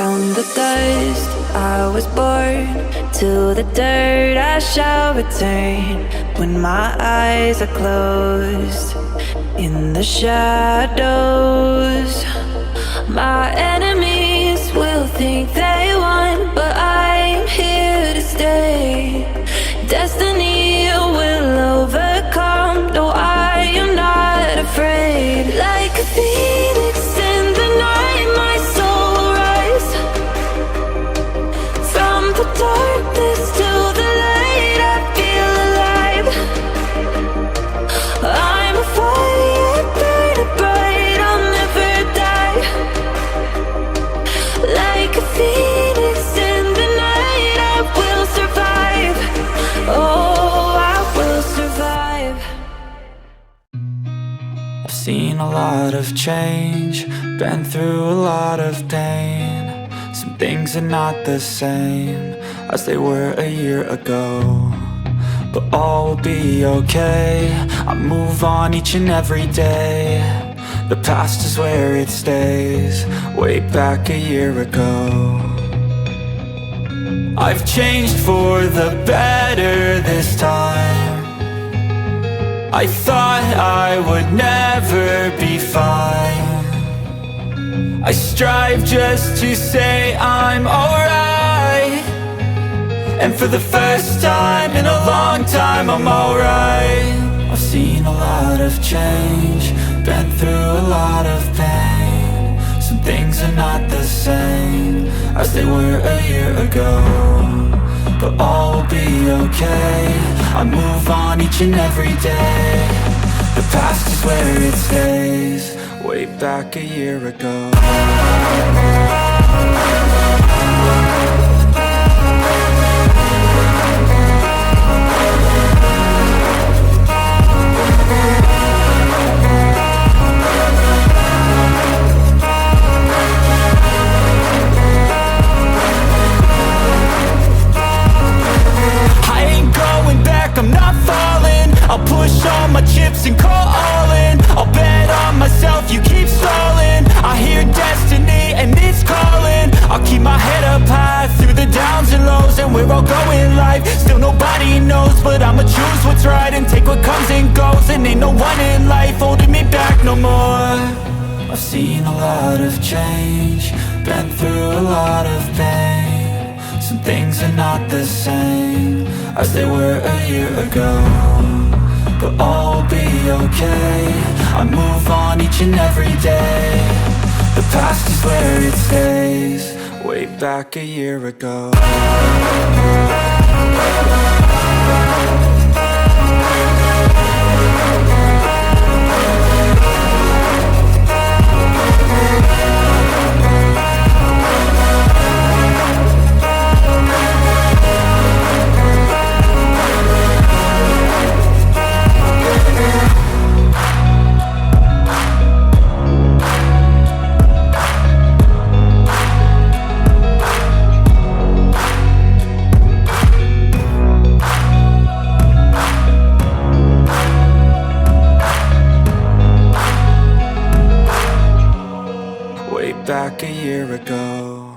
From the dust I was born, to the dirt I shall return. When my eyes are closed, in the shadows, my enemies will think they won, but I'm here to stay. Destiny will overcome, no, I am not afraid. Like a phoenix in the night, my soul will rise. From the darkness to the light, I feel alive. I'm a fire burning bright, I'll never die. Like a phoenix in the night, I will survive. Oh, I will survive. I've seen a lot of change, been through a lot of pain. Some things are not the same as they were a year ago, but all will be okay. I move on each and every day. The past is where it stays, way back a year ago. I've changed for the better this time. I thought I would never be fine. I strive just to say I'm alright, and for the first time in a long time I'm alright. I've seen a lot of change, been through a lot of pain. Some things are not the same as they were a year ago, but all will be okay. I move on each and every day. The past is where it stays, way back a year ago. I'm not falling, I'll push all my chips and call all in. I'll bet on myself, you keep stalling. I hear destiny and it's calling. I'll keep my head up high through the downs and lows, and where I'll go in life, still nobody knows. But I'ma choose what's right and take what comes and goes, and ain't no one in life holding me back no more. I've seen a lot of change, been through a lot of pain. Some things are not the same as they were a year ago, but all will be okay. I move on each and every day. The past is where it stays, way back a year ago. Back a year ago.